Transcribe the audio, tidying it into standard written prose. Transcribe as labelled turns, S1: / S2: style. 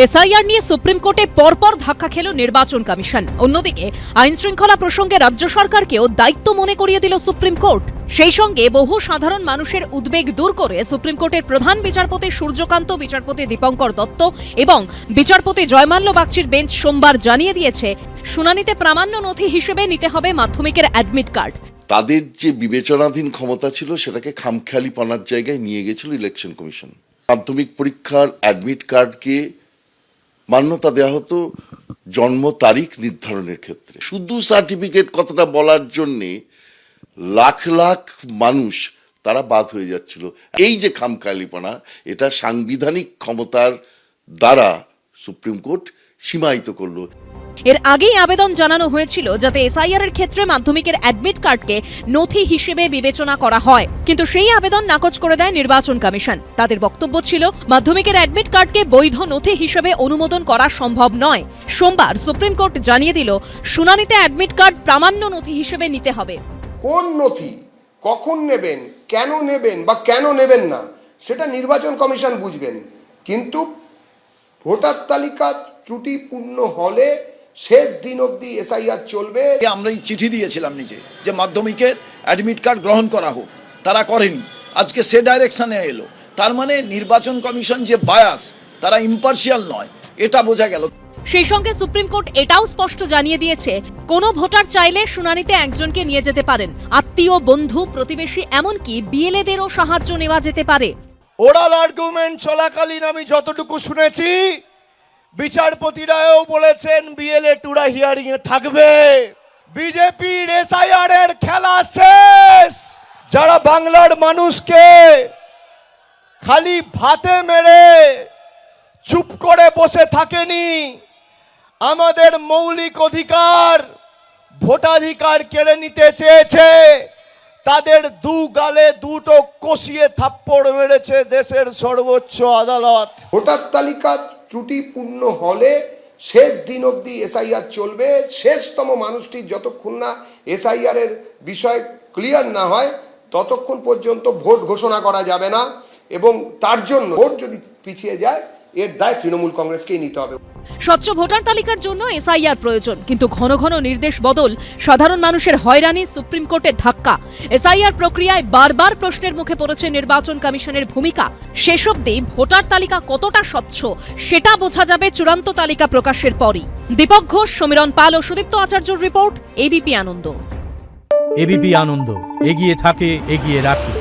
S1: SIR নিয়ে supreme কোর্টে পরপর ধাক্কা খেল নির্বাচন কমিশন। অন্যদিকে আইন শৃঙ্খলা প্রসঙ্গে রাজ্য সরকারকেও দায়িত্ব মনে করিয়ে দিল সুপ্রিম কোর্ট। সেই সঙ্গে বহু সাধারণ মানুষের উদ্বেগ দূর করে সুপ্রিম কোর্টের প্রধান বিচারপতি সূর্যকান্ত, বিচারপতি দীপঙ্কর দত্ত এবং বিচারপতি জয়মাল্য বাগচির বেঞ্চ সোমবার জানিয়ে দিয়েছে, শুনানিতে প্রামাণ্য নথি হিসেবে নিতে হবে মাধ্যমিকের অ্যাডমিট কার্ড।
S2: তাদের যে বিবেচনাধীন ক্ষমতা ছিল সেটাকে খামখেয়ালিপনার জায়গায় নিয়ে গেছিল ইলেকশন কমিশন। মাধ্যমিক পরীক্ষার অ্যাডমিট কার্ডকে মান্যতা দেওয়া হতো জন্ম তারিখ নির্ধারণের ক্ষেত্রে। শুধু সার্টিফিকেট কথাটা বলার জন্যে লাখ লাখ মানুষ তারা বাদ হয়ে যাচ্ছিল। এই যে খামখেয়ালিপনা, এটা সাংবিধানিক ক্ষমতার দ্বারা সুপ্রিম কোর্ট সীমায়িত করলো।
S1: এর আগেই আবেদন জানানো হয়েছিল যাতে এসআইআর এর ক্ষেত্রে মাধ্যমিকের অ্যাডমিট কার্ডকে নথি হিসেবে বিবেচনা করা হয়, কিন্তু সেই আবেদন নাকচ করে দেয় নির্বাচন কমিশন। তাদের বক্তব্য ছিল, মাধ্যমিকের অ্যাডমিট কার্ডকে বৈধ নথি হিসেবে অনুমোদন করা সম্ভব নয়। সোমবার সুপ্রিম কোর্ট জানিয়ে দিল, শুনানিতে অ্যাডমিট কার্ড প্রামাণ্য নথি হিসেবে নিতে হবে।
S3: কোন নথি কখন নেবেন, কেন নেবেন বা কেন নেবেন না, সেটা নির্বাচন কমিশন বুঝবেন, কিন্তু ভোটার তালিকা ত্রুটিপূর্ণ হলে শেষ দিন অবধি এসআইআর চলবে।
S4: আমরা চিঠি দিয়েছিলাম নিজে যে মাধ্যমিকের অ্যাডমিট কার্ড গ্রহণ করা হোক, তারা করেনি। আজকে সে ডাইরেকশনে এলো, তার মানে নির্বাচন কমিশন যে বায়াস, তারা ইম্পার্শিয়াল নয়, এটা বোঝা গেল।
S1: সেই সঙ্গে সুপ্রিম কোর্ট এটাও স্পষ্ট জানিয়ে দিয়েছে, কোনো ভোটার চাইলে শুনানিতে একজনকে নিয়ে যেতে পারেন, আত্মীয়, বন্ধু, প্রতিবেশী, এমনকি বিএলএদেরও সাহায্য নেওয়া যেতে পারে।
S5: ওরাল আর্গুমেন্ট চলাকালীন আমি যতটুকু শুনেছি, বিচারপতিরাও বলেছেন বিএলএ টুরা হিয়ারিং এ থাকবে। বিজেপির এসআইআর এর খেলা শেষ। যারা বাংলার মানুষকে খালি ভাতে মেরে চুপ করে বসে থাকেনি, আমাদের মৌলিক অধিকার ভোটাধিকার কেড়ে নিতে চেয়েছে, তাদের দু গালে দুটো কষিয়ে থাপ্পড় মেরেছে দেশের সর্বোচ্চ আদালত।
S3: ভোটার তালিকা ত্রুটিপূর্ণ হলে শেষ দিন অবধি এসআইআর চলবে। শেষতম মানুষটি যতক্ষণ না এসআইআর এর বিষয় ক্লিয়ার না হয়, ততক্ষণ পর্যন্ত ভোট ঘোষণা করা যাবে না, এবং তার জন্য ভোট যদি পিছিয়ে যায়, এর দায় তৃণমূল কংগ্রেসকেই নিতে হবে।
S1: স্বচ্ছ ভোটার তালিকার জন্য এসআইআর প্রয়োজন, কিন্তু ঘন ঘন নির্দেশ বদল, সাধারণ মানুষের হয়রানি, সুপ্রিম কোর্টের ধাক্কা, এসআইআর প্রক্রিয়ায় বারবার প্রশ্নের মুখে পড়েছে নির্বাচন কমিশনের ভূমিকা। শেষ অবধি ভোটার তালিকা কতটা স্বচ্ছ সেটা বোঝা যাবে চূড়ান্ত তালিকা প্রকাশের পরই। দীপক ঘোষ, সমীরণ পাল ও সুদীপ্ত আচার্যর রিপোর্ট, এবিপি আনন্দ।
S6: এবিপি আনন্দ, এগিয়ে থাকে, এগিয়ে রাখে।